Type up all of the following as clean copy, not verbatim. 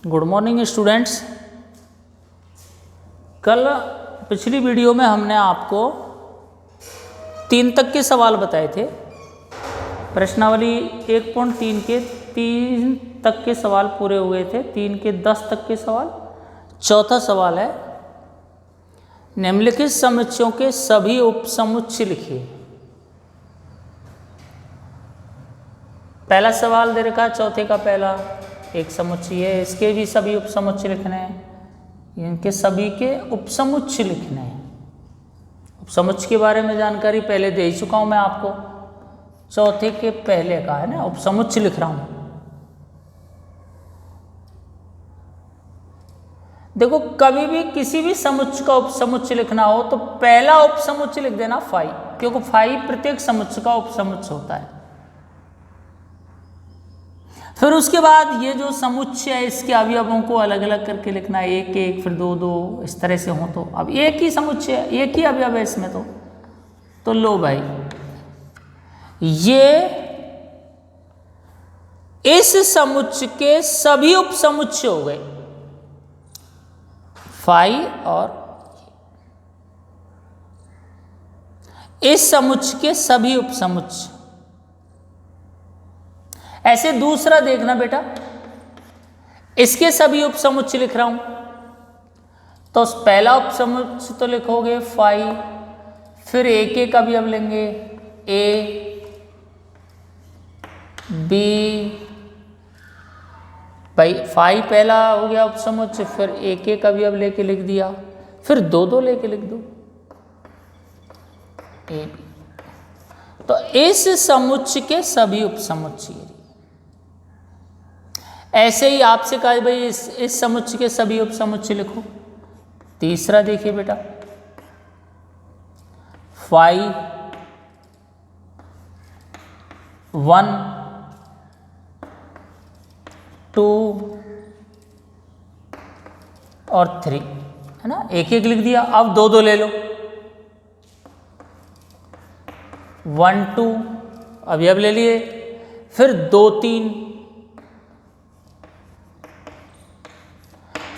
Good morning students. कल पिछली video में हमने आपको 3 तक के सवाल बताए थे। प्रश्नावली 1.3 के 3 तक के सवाल पूरे हुए थे, 3 के 10 तक के सवाल। चौथा सवाल है, निम्नलिखित समुच्चयों के सभी उपसमुच्चय लिखिए। पहला सवाल दे रखा है, चौथे का पहला एक समुच्चय है, इसके भी सभी उपसमुच्चय लिखने हैं, इनके सभी के उपसमुच्चय लिखने हैं। उपसमुच्चय के बारे में जानकारी पहले दे ही चुका हूं मैं आपको, चौथे के पहले का है ना, उपसमुच्चय लिख रहा हूं। देखो, कभी भी किसी भी समुच्चय का उपसमुच्चय लिखना हो तो पहला उपसमुच्चय लिख देना फाई, क्योंकि फाई प्रत्येक समुच्चय का उपसमुच्चय होता है। फिर उसके बाद ये जो समुच्चय है इसके अवयवों को अलग अलग करके लिखना है, एक एक फिर दो दो, इस तरह से हो। तो अब एक ही समुच्चय है, एक ही अवयव है इसमें, तो लो भाई, ये इस समुच्चय के सभी उपसमुच्चय हो गए, फाई, और इस समुच्चय के सभी उपसमुच्चय। ऐसे दूसरा देखना बेटा, इसके सभी उपसमुच्चय लिख रहा हूं, तो पहला उपसमुच्चय तो लिखोगे फाई, फिर एक एक अवयव लेंगे, ए बी, भाई फाई पहला हो गया उपसमुच्चय, फिर एक एक अवयव लेके लिख दिया, फिर दो दो लेके लिख दो, ए बी। तो इस समुच्चय के सभी उपसमुच्चय। ऐसे ही आपसे कहा भाई इस समुच्चय के सभी उपसमुच्चय लिखो। तीसरा देखिए बेटा, फाई 1 2 और 3 है ना, एक एक लिख दिया। अब दो दो ले लो, 1 2 अवयव ले लिए, फिर 2 3,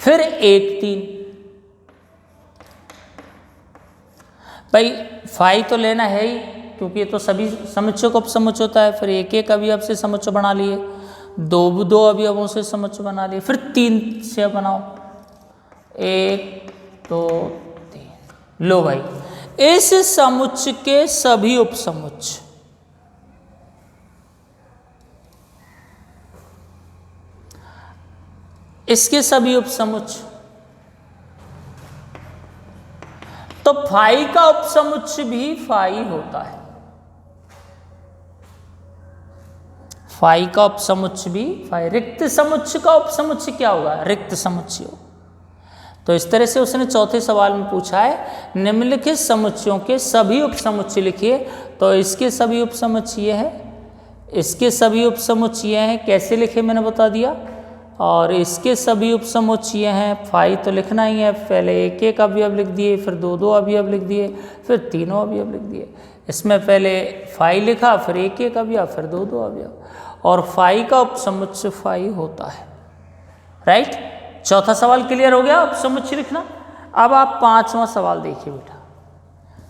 फिर 1 3। भाई फाई तो लेना है ही, क्योंकि ये तो सभी समुच्चयों का उपसमुच्चय होता है। फिर एक एक अवयव से समुच्चय बना लिए, दो दो अवयवों से समुच्चय बना लिए, फिर 3 से बनाओ, 1 2 3। लो भाई, इस समुच्चय के सभी उपसमुच्चय, इसके सभी उपसमुच्चय। तो फाई का उपसमुच्चय भी फाई होता है, फाई का उपसमुच्चय भी फाई। रिक्त समुच्चय का उपसमुच्चय क्या होगा? रिक्त समुच्चय हो। तो इस तरह से उसने चौथे सवाल में पूछा है, निम्नलिखित समुच्चयों के सभी उपसमुच्चय लिखिए। तो इसके सभी उपसमुच्चय है, इसके सभी उपसमुच्चय हैं, कैसे लिखे मैंने बता दिया। और इसके सभी उपसमुच्चय हैं, फाई तो लिखना ही है, पहले एक एक अवयव लिख दिए, फिर दो दो अवयव लिख दिए, फिर तीनों अवयव लिख दिए। इसमें पहले फाई लिखा, फिर एक एक अवयव, फिर दो दो अवयव, और फाई का उपसमुच्चय फाई होता है। राइट, चौथा सवाल क्लियर हो गया, उपसमुच्चय लिखना। अब आप 5वां सवाल देखिए बेटा,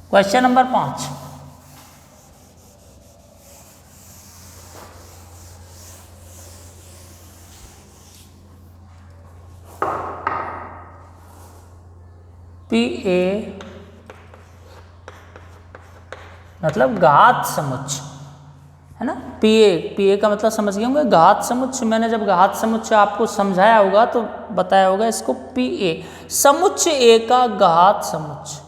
क्वेश्चन नंबर 5। पी ए मतलब घात समुच्चय है ना। पी ए का मतलब समझ गए होंगे, घात समुच्चय। मैंने जब घात समुच्चय आपको समझाया होगा तो बताया होगा इसको, पी ए समुच्चय ए का घात समुच्चय,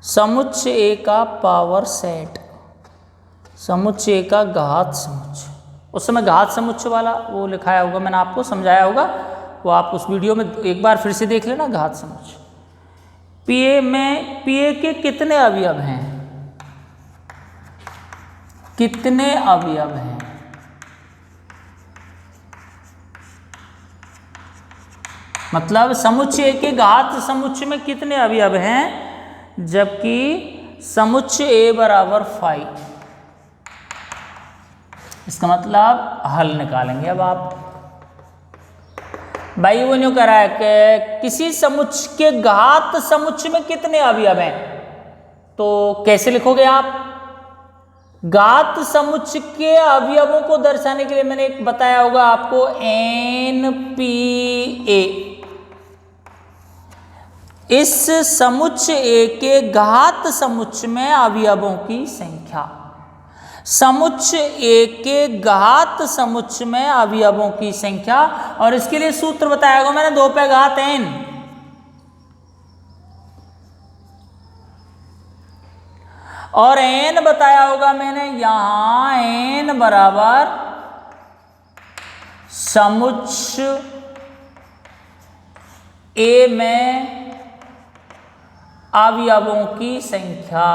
समुच्चय ए का पावर सेट, समुच्चय ए का घात समुच्चय। उस समय घात समुच्चय वाला वो लिखाया होगा, मैंने आपको समझाया होगा, वो आप उस वीडियो में एक बार फिर से देख लेना। घात समुच्चय पीए में, पीए के कितने अवयव हैं? कितने अवयव हैं? मतलब समुच्चय के घात समुच्चय में कितने अवयव हैं, जबकि समुच्चय ए बराबर फाई। इसका मतलब हल निकालेंगे अब आप। भाई वो न्यू कह रहा है कि किसी समुच्चय के घात समुच्चय में कितने अवयव हैं, तो कैसे लिखोगे आप? घात समुच्चय के अवयवों को दर्शाने के लिए मैंने एक बताया होगा आपको, NPA। इस समुच्चय A के घात समुच्चय में अवयवों की संख्या, समुच्चय A के घात समुच्चय में अवयवों की संख्या, और इसके लिए सूत्र बताया होगा मैंने 2 पे घात n, और n बताया होगा मैंने यहां n बराबर समुच्चय A में अवयवों की संख्या।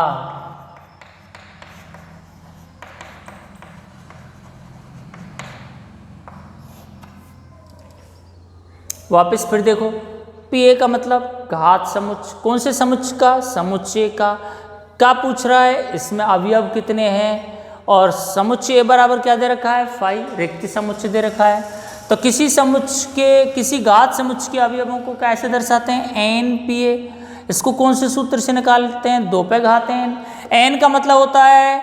वापस फिर देखो, PA का मतलब घात समुच्चय, कौन से समुच्चय का? समुच्चय का। क्या पूछ रहा है? इसमें अवयव कितने हैं, और समुच्चय A बराबर क्या दे रखा है? 5, रिक्त समुच्चय दे रखा है। तो किसी समुच्चय के, किसी घात समुच्चय के अवयवों को कैसे दर्शाते हैं? NPA। इसको कौन से सूत्र से निकालते हैं? 2 पे घात n। n का मतलब होता है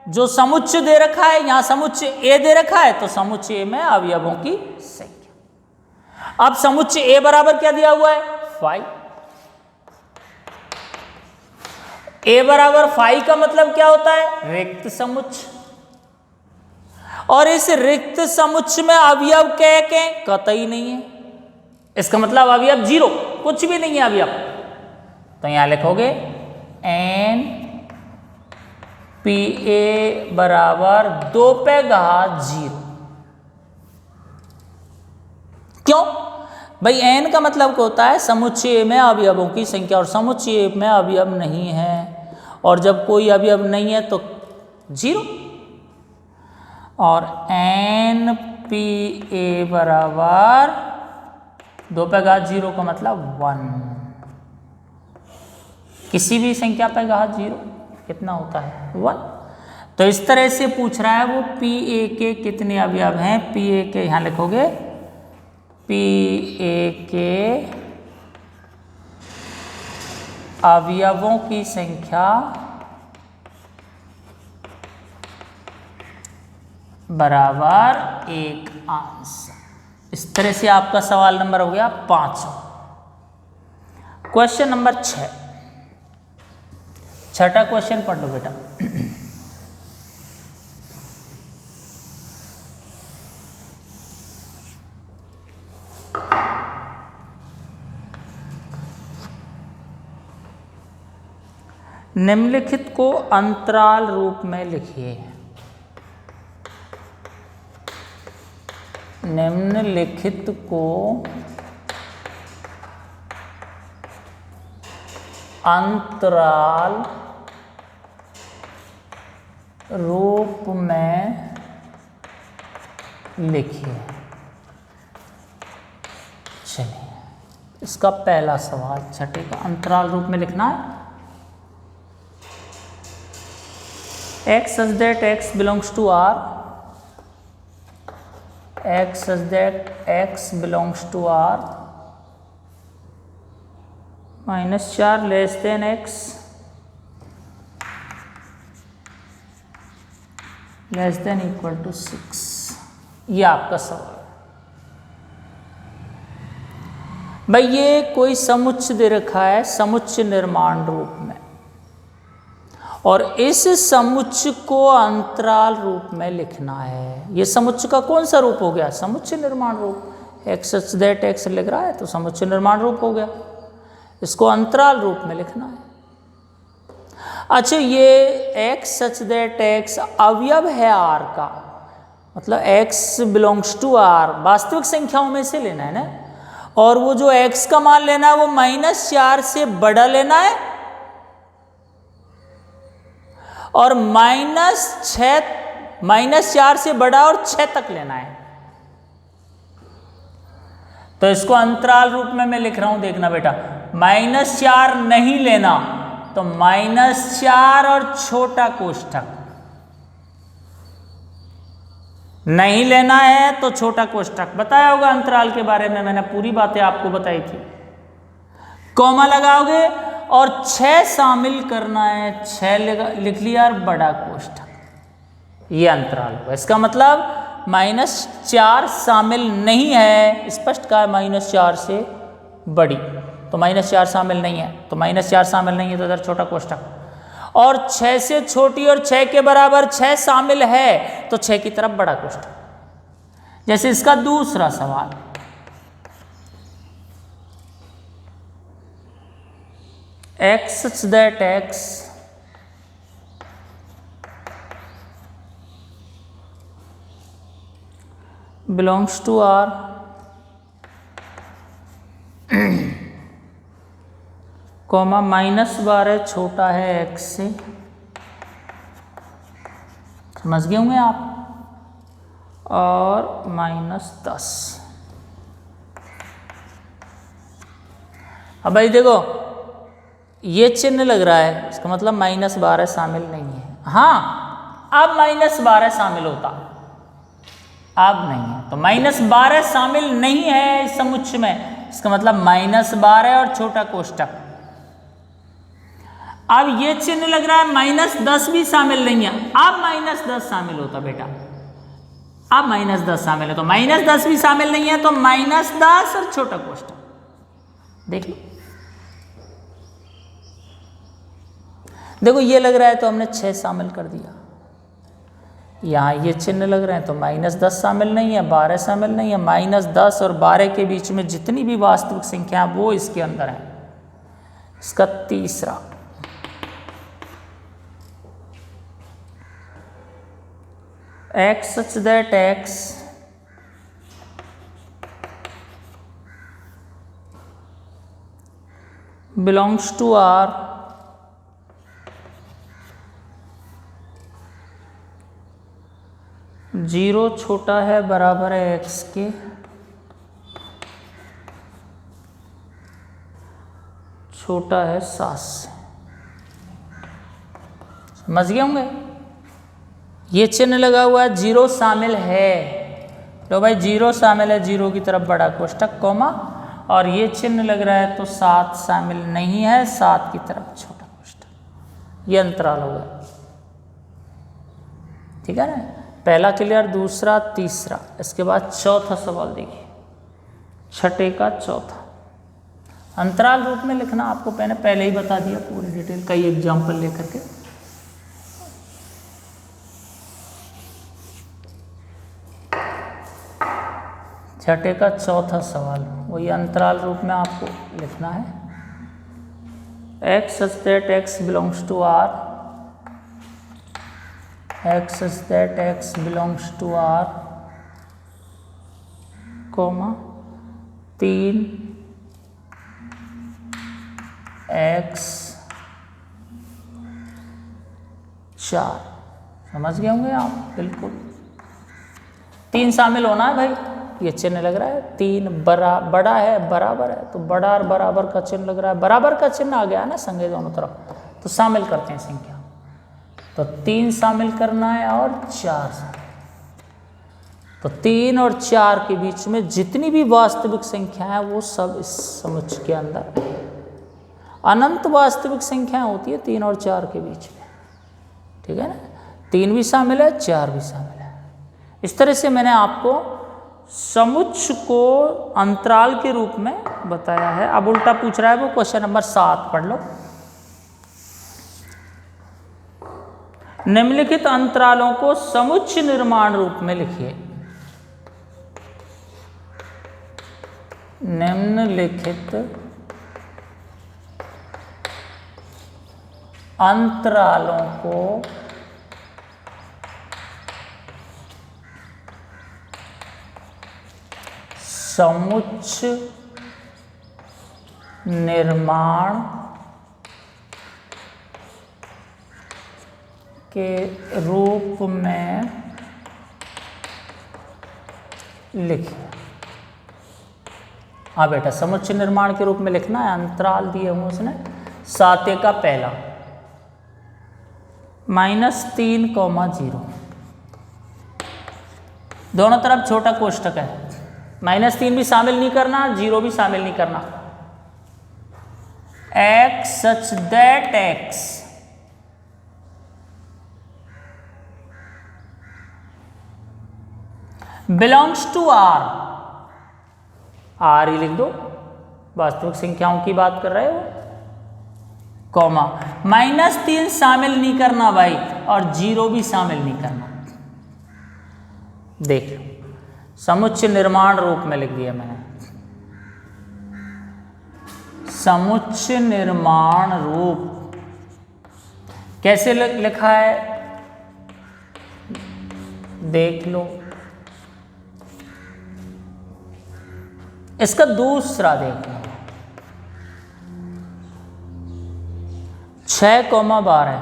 जो समुच्चय दे रखा है, यहां समुच्चय A दे रखा है, तो समुच्चय A में अवयवों की संख्या। अब समुच्चय A बराबर क्या दिया हुआ है? 5। A बराबर 5 का मतलब क्या होता है? रिक्त समुच्चय। और इस रिक्त समुच्चय में अवयव के कतई नहीं है, इसका मतलब अवयव 0, कुछ भी नहीं है अवयव। तो यहां लिखोगे NPA बराबर 2 पे घात 0। क्यों भाई? n का मतलब क्या होता है? समुच्चय में अवयवों की संख्या, और समुच्चय में अवयव नहीं है, और जब कोई अवयव नहीं है तो 0। और NPA बराबर 2 पे घात 0 का मतलब 1। किसी भी संख्या पे घात 0 कितना होता है? 1। तो इस तरह से पूछ रहा है वो PA के कितने अवयव हैं। PA के यहां लिखोगे PA के अवयवों की संख्या बराबर 1 अंश। इस तरह से आपका सवाल नंबर हो गया 5। क्वेश्चन नंबर 6, छठा क्वेश्चन पढ़ लो बेटा। निम्नलिखित को अंतराल रूप में लिखिए। निम्नलिखित को अंतराल रूप में लिखिए। चलिए, इसका पहला सवाल छठे का अंतराल रूप में लिखना है। x such that x belongs to R, x such that x belongs to R -4 less than x less than equal to 6। ये आपका सवाल है भाई। ये कोई समुच्चय दे रखा है समुच्चय निर्माण रूप में, और इस समुच्चय को अंतराल रूप में लिखना है। ये समुच्चय का कौन सा रूप हो गया? समुच्चय निर्माण रूप। x such that x लिख रहा है तो समुच्चय निर्माण रूप हो गया, इसको अंतराल रूप में लिखना है। अच्छा, ये x such that x अवयव है R का, मतलब x बिलोंग्स टू R, वास्तविक संख्याओं में से लेना है ना, और वो जो x का मान लेना है वो -4 से बड़ा लेना है, और -4 से बड़ा और 6 तक लेना है। तो इसको अंतराल रूप में मैं लिख रहा हूं, देखना बेटा। -4 नहीं लेना, तो -4 और छोटा कोष्ठक, नहीं लेना है तो छोटा कोष्टक, बताया होगा अंतराल के बारे में, मैंने पूरी बातें आपको बताई थी। कॉमा लगाओगे और 6 शामिल करना है, 6 लिख लिया और बड़ा कोष्टक, ये अंतराल होगा। इसका मतलब -4 शामिल नहीं है, स्पष्ट कहा -4 से बड़ी, तो -4 शामिल नहीं है, तो -4 शामिल नहीं है तो इधर छोटा कोष्टक, और 6 से छोटी और 6 के बराबर 6 शामिल है तो 6 की तरफ बड़ा कोष्टक। जैसे इसका दूसरा सवाल, x such that x belongs to R comma -12 छोटा है x से, समझ गए होंगे आप, और -10। अब भाई देखो ये चिन्ह लग रहा है, इसका मतलब -12 शामिल नहीं है। हाँ अब -12 शामिल होता, अब नहीं है, तो -12 शामिल नहीं है इस समुच्चय में, इसका मतलब -12 और छोटा कोष्टक। अब ये चिन्ह लग रहा है -10 भी शामिल नहीं है, अब -10 शामिल होता बेटा, अब -10 शामिल है, तो -10 भी शामिल नहीं है तो -10 और छोटा कोष्टक। देख लो, देखो ये लग रहा है तो हमने 6 शामिल कर दिया, यहाँ ये चिन्ह लग रहे हैं तो -10 शामिल नहीं है, 12 शामिल नहीं है, -10 और 12 के बीच में जितनी भी वास्तविक संख्या है वो इसके अंदर है। इसका तीसरा, x such that x belongs to R zero छोटा है बराबर है x के, छोटा है 7 से। समझ गए होंगे, ये चिन्ह लगा हुआ है, 0 शामिल है, तो भाई 0 शामिल है, 0 की तरफ बड़ा कोष्टक कॉमा, और ये चिन्ह लग रहा है तो 7 शामिल नहीं है, 7 की तरफ छोटा कोष्टक। ये अंतराल होगा, ठीक है ना। पहला क्लियर, दूसरा, तीसरा। इसके बाद चौथा सवाल देखिए, छठे का चौथा। अंतराल रूप में लिखना आपको मैंने पहले ही बता दिया पूरी डिटेल, कई एग्जाम्पल लेकर के। छठे का चौथा सवाल वही अंतराल रूप में आपको लिखना है। x such that x belongs to R, x such that x belongs to R, comma 3 x 4। समझ गए होंगे आप, बिल्कुल 3 शामिल होना है भाई। ये चिन्ह लग रहा है 3 बड़ा है बराबर है, तो बड़ा और बराबर का चिन्ह लग रहा है, बराबर का चिन्ह आ गया ना संगे दोनों तरफ, तो शामिल करते हैं संख्या। तो 3 शामिल करना है और 4 शामिल, तो 3 और 4 के बीच में जितनी भी वास्तविक संख्या है वो सब इस समुच्चय के अंदर। अनंत वास्तविक संख्या होती है 3 और 4 के बीच में, ठीक है ना। 3 भी शामिल है, 4 भी शामिल है। इस तरह से मैंने आपको समुच्चय को अंतराल के रूप में बताया है। अब उल्टा पूछ रहा है वो, क्वेश्चन नंबर 7 पढ़ लो। निम्नलिखित अंतरालों को समुच्चय निर्माण रूप में लिखिए। निम्नलिखित अंतरालों को समुच्चय निर्माण के रूप में लिखिए। हाँ बेटा, समुच्चय निर्माण के रूप में लिखना है। अंतराल दिए हुए उसने 7 का पहला -3, 0, दोनों तरफ छोटा कोष्ठक है, -3 भी शामिल नहीं करना, 0 भी शामिल नहीं करना। x such that x belongs to R, R ही लिख दो, वास्तविक संख्याओं की बात कर रहे हो, कॉमा -3 शामिल नहीं करना भाई, और 0 भी शामिल नहीं करना। देख लो, समुच्चय निर्माण रूप में लिख दिया मैंने, समुच्चय निर्माण रूप कैसे लिखा है देख लो। इसका दूसरा देख लो, 6,12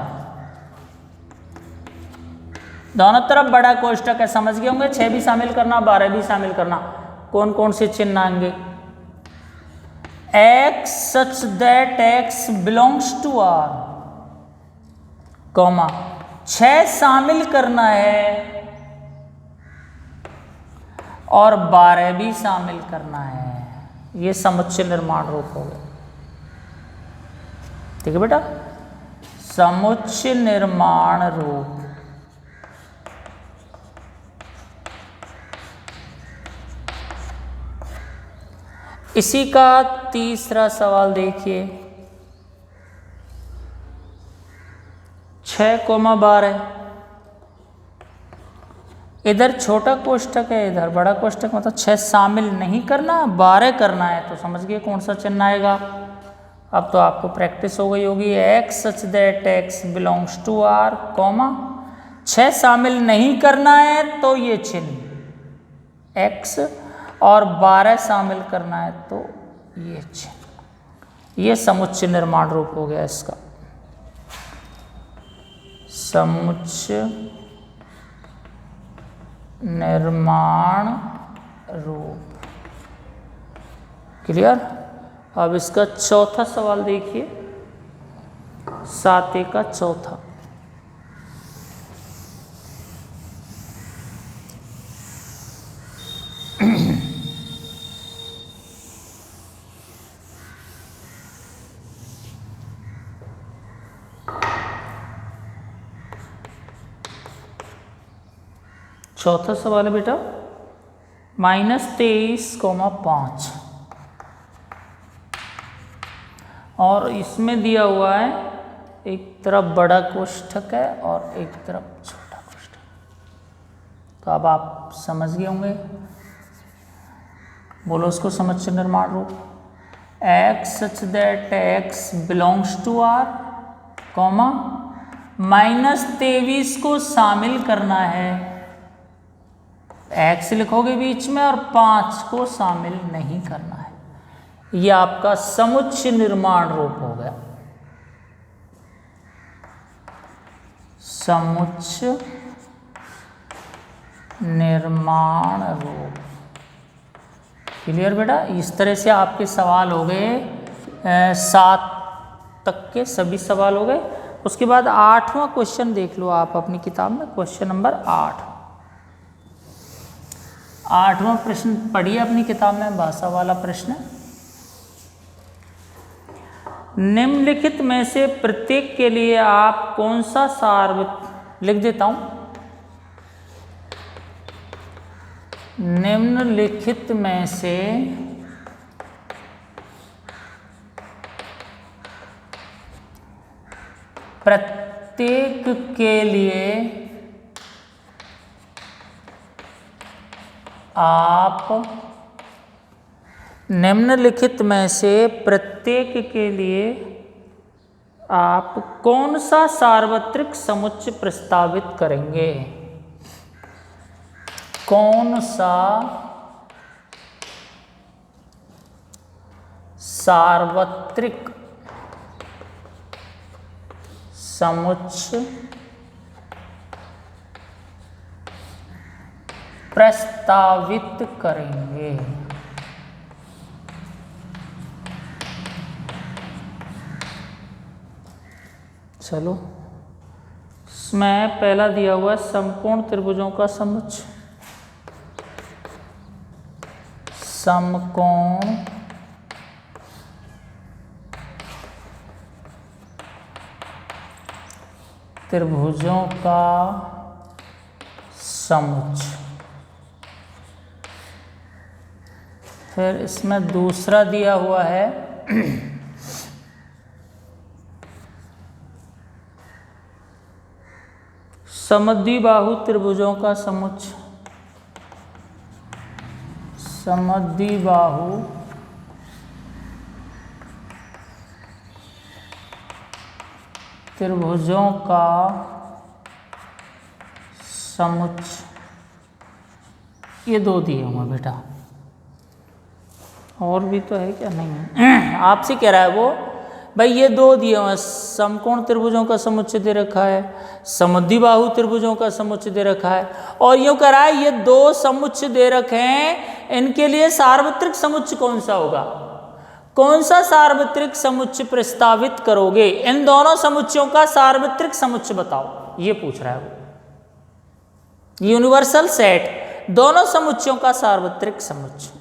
दोनों तरफ बड़ा कोष्ठक है, समझ गए होंगे। 6 भी शामिल करना, 12 भी शामिल करना। कौन कौन से चिन्ह आएंगे? x such that x belongs to R, comma 6 शामिल करना है और 12 भी शामिल करना है। ये समुच्चय निर्माण रूप हो गया। ठीक है बेटा, समुच्चय निर्माण रूप। इसी का तीसरा सवाल देखिए, 6,12 इधर छोटा कोष्ठक है, इधर बड़ा कोष्ठक, मतलब 6 शामिल नहीं करना, 12 करना है। तो समझ गए कौन सा चिन्ह आएगा। अब तो आपको प्रैक्टिस हो गई होगी। x such that x belongs to R, comma 6 शामिल नहीं करना है तो ये चिन्ह x, और 12 शामिल करना है तो ये चिन्ह। ये समुच्चय निर्माण रूप हो गया इसका, समुच्चय निर्माण रूप। क्लियर। अब इसका चौथा सवाल देखिए, 7A का चौथा। चौथा सवाल है बेटा, -23,5 और इसमें दिया हुआ है एक तरफ बड़ा कोष्ठक है और एक तरफ छोटा कोष्ठक। तो अब आप समझ गए होंगे, बोलो उसको समुच्चय निर्माण रूप। x such that x belongs to R, comma -23 को शामिल करना है, x लिखोगे बीच में, और 5 को शामिल नहीं करना है। यह आपका समुच्चय निर्माण रूप हो गया, समुच्चय निर्माण रूप। क्लियर बेटा। इस तरह से आपके सवाल हो गए, 7 तक के सभी सवाल हो गए। उसके बाद 8वां क्वेश्चन देख लो आप अपनी किताब में, क्वेश्चन नंबर 8। 8वां प्रश्न पढ़िए अपनी किताब में, भाषा वाला प्रश्न। निम्नलिखित में से प्रत्येक के लिए आप कौन सा सार्वत्रिक, लिख देता हूं, निम्नलिखित में से प्रत्येक के लिए आप, निम्नलिखित में से प्रत्येक के लिए आप कौन सा सार्वत्रिक समुच्चय प्रस्तावित करेंगे? कौन सा सार्वत्रिक समुच्चय प्रस्तावित करेंगे? चलो, इसमें पहला दिया हुआ है समकोण त्रिभुजों का समुच्चय। समकोण त्रिभुजों का समुच्चय। फिर इसमें दूसरा दिया हुआ है समद्विबाहु त्रिभुजों का समुच्चय। समद्विबाहु त्रिभुजों का समुच्चय। ये दो दिए हुए बेटा, और भी तो है क्या? नहीं है। आपसे कह रहा है वो भाई ये दो दिए हुए, समकोण त्रिभुजों का समुच्चय दे रखा है, समद्विबाहु त्रिभुजों का समुच्चय दे रखा है, और यूं कह रहा है ये दो समुच्चय दे रखे हैं, इनके लिए सार्वत्रिक समुच्चय कौन सा होगा? कौन सा सार्वत्रिक समुच्चय प्रस्तावित करोगे? इन दोनों समुच्चयों का सार्वत्रिक समुच्चय बताओ, ये पूछ रहा है वो। यूनिवर्सल सेट, दोनों समुच्चयों का सार्वत्रिक समुच्चय।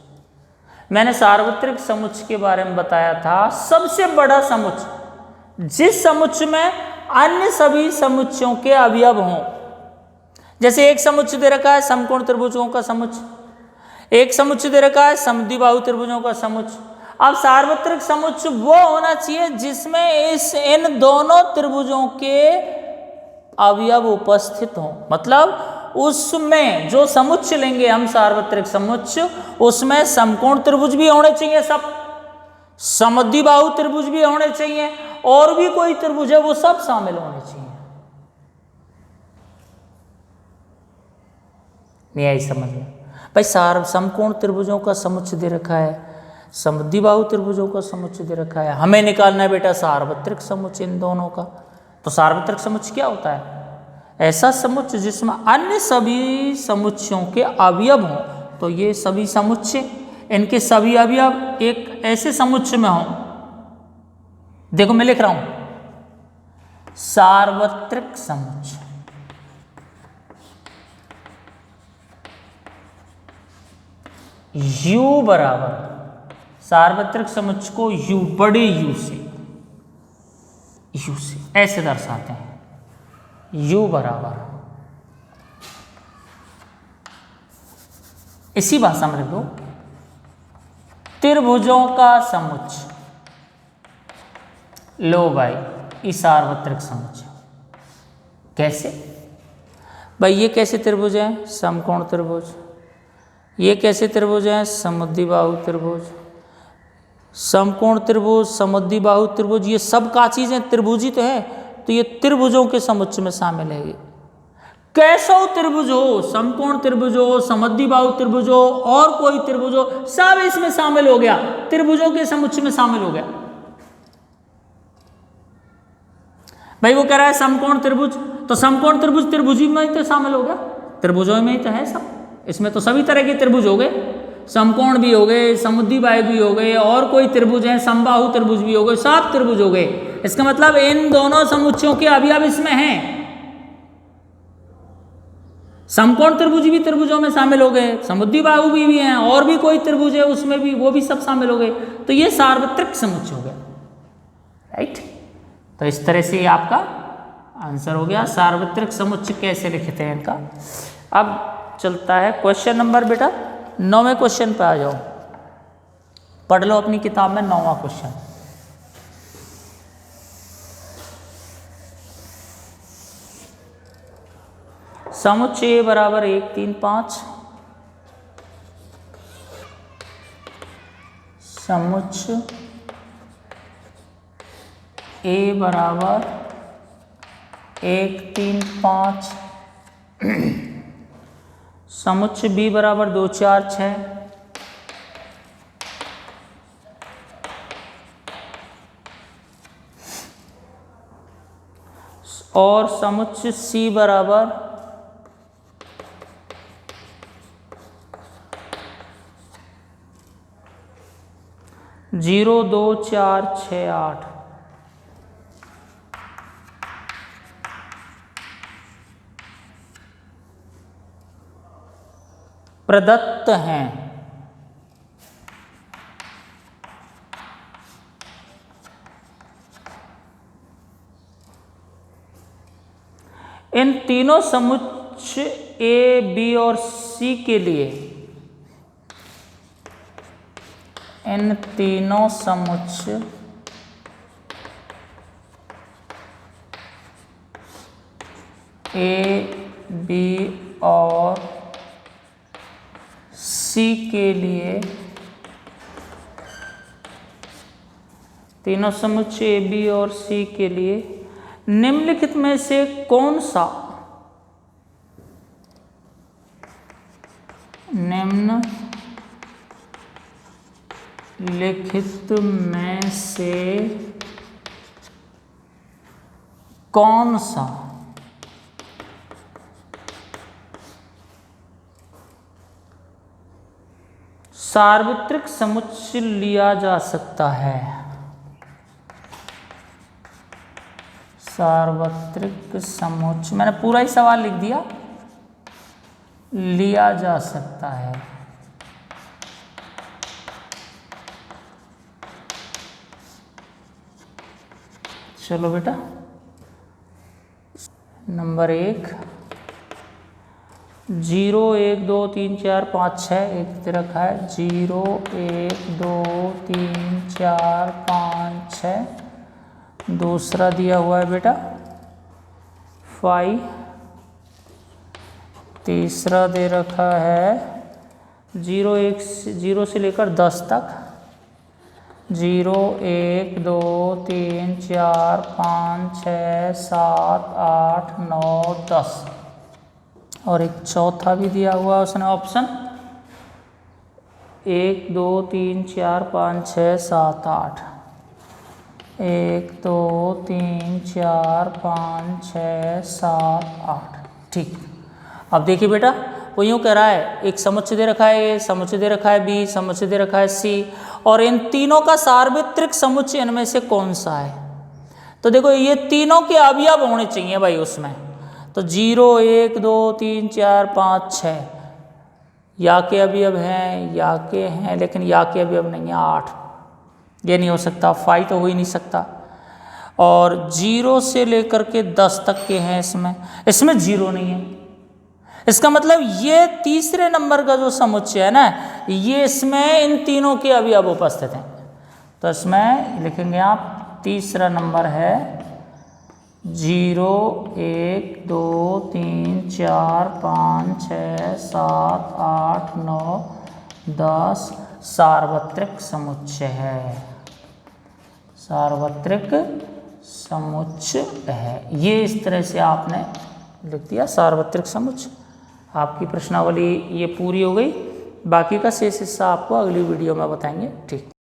मैंने सार्वत्रिक समुच्चय के बारे में बताया था, सबसे बड़ा समुच्चय जिस समुच्चय में अन्य सभी समुच्चयों के अवयव हों। जैसे एक समुच्चय दे रखा है समकोण त्रिभुजों का समुच्चय, एक समुच्चय दे रखा है समद्विबाहु त्रिभुजों का समुच्चय। अब सार्वत्रिक समुच्चय वो होना चाहिए जिसमें इन दोनों त्रिभुजों के अवयव उपस्थित हों। मतलब उसमें जो समुच्चय लेंगे हम सार्वत्रिक समुच्चय, उसमें समकोण त्रिभुज भी होने चाहिए, सब समद्विबाहु त्रिभुज भी होने चाहिए, और भी कोई त्रिभुज है वो सब शामिल होने चाहिए। नहीं आई समझ में भाई? समकोण त्रिभुजों का समुच्चय दे रखा है, समद्विबाहु त्रिभुजों का समुच्चय दे रखा है, हमें निकालना है बेटा सार्वत्रिक समुच्चय इन दोनों का। तो सार्वत्रिक समुच्चय क्या होता है? ऐसा समुच्चय जिसमें अन्य सभी समुच्चयों के अवयव हों। तो ये सभी समुच्चय, इनके सभी अवयव एक ऐसे समुच्चय में हों। देखो मैं लिख रहा हूं सार्वत्रिक समुच्चय। U बराबर, सार्वत्रिक समुच्चय को U, बड़े U से ऐसे दर्शाते हैं। U बराबर, इसी भाषा में लिख दो, त्रिभुजों का समुच्चय। लो भाई, ये सार्वत्रिक समुच्चय। कैसे भाई? ये कैसे त्रिभुज है? समकोण त्रिभुज। ये कैसे त्रिभुज है? समद्विबाहु त्रिभुज। समकोण त्रिभुज, समद्विबाहु त्रिभुज, ये सब का चीजें त्रिभुज ही तो है, तो ये त्रिभुजों के समुच्चय में शामिल है। कैसो त्रिभुज हो, समकोण त्रिभुज हो, समद्विबाहु त्रिभुज हो, और कोई त्रिभुज हो, सब इसमें शामिल हो गया, त्रिभुजों के समुच्चय में शामिल हो गया। भाई वो कह रहा है समकोण त्रिभुज, तो समकोण त्रिभुज त्रिभुज में ही तो शामिल हो गया, त्रिभुजों में ही तो है सब। इसमें तो सभी तरह के त्रिभुज हो गए, समकोण भी हो गए, समद्विबाहु भी हो गए, और कोई त्रिभुज है समबाहु त्रिभुज भी हो गए, सब त्रिभुज हो गए। इसका मतलब इन दोनों समुच्चयों के अवयव इसमें हैं। समकोण त्रिभुज भी त्रिभुजों में शामिल हो गए, समद्विबाहु भी हैं, और भी कोई त्रिभुज है उसमें भी, वो भी सब शामिल हो गए। तो ये सार्वत्रिक समुच्चय हो गया, राइट। तो इस तरह से आपका आंसर हो गया। सार्वत्रिक समुच्चय कैसे लिखते हैं इनका। अब चलता है क्वेश्चन नंबर बेटा 9वें क्वेश्चन पे आ जाओ, पढ़ लो अपनी किताब में 9वां क्वेश्चन। समुच्चय बराबर 1, 3, 5। समुच्चय ए बराबर 1, 3, 5। समुच्चय बी बराबर 2, 4, 6। और समुच्चय सी बराबर 0, 2, 4, 6, 8। प्रदत्त हैं। इन तीनों समुच्चय ए, बी और सी के लिए, इन तीनों समुच्चय ए, बी और सी के लिए, तीनों समुच्चय ए, बी और सी के लिए निम्नलिखित में से कौन सा, निम्नलिखित में से कौन सा सार्वत्रिक समुच्चय लिया जा सकता है, सार्वत्रिक समुच्चय, मैंने पूरा ही सवाल लिख दिया, लिया जा सकता है। चलो बेटा, नंबर 1, 0 1 2 3 4 5 6 एक तरह रखा है, 0 1 2 3 4 5 6। दूसरा दिया हुआ है बेटा 5। तीसरा दे रखा है 0 से लेकर 10 तक, 0 1 2 3 4 5 6 7 8 9 10। और एक चौथा भी दिया हुआ है उसने ऑप्शन, 1 2 3 4 5 6 7 8, 1 2 3 4 5 6 7 8। ठीक, अब देखिए बेटा वो यूँ कह रहा है, एक समुच्चय दे रखा है ए, समुच्चय दे रखा है बी, समुच्चय दे रखा है सी, और इन तीनों का सार्वत्रिक समुच्चय इनमें से कौन सा है। तो देखो ये तीनों के अवयव होने चाहिए भाई उसमें, तो 0 1 2 3 4 5 6 या के अवयव हैं, या के हैं, लेकिन या के अवयव नहीं है 8, ये नहीं हो सकता, 5 तो हो ही नहीं सकता। और 0 से लेकर के 10 तक के हैं इसमें 0 नहीं है। इसका मतलब ये तीसरे नंबर का जो समुच्चय है ना, ये इसमें इन तीनों के अवयव उपस्थित हैं, तो इसमें लिखेंगे आप तीसरा नंबर है 0 1 2 3 4 5 6 7 8 9 10 सार्वत्रिक समुच्चय है, सार्वत्रिक समुच्चय है। ये इस तरह से आपने लिख दिया सार्वत्रिक समुच्चय। आपकी प्रश्नावली ये पूरी हो गई, बाकी का शेष हिस्सा आपको अगली वीडियो में बताएंगे। ठीक।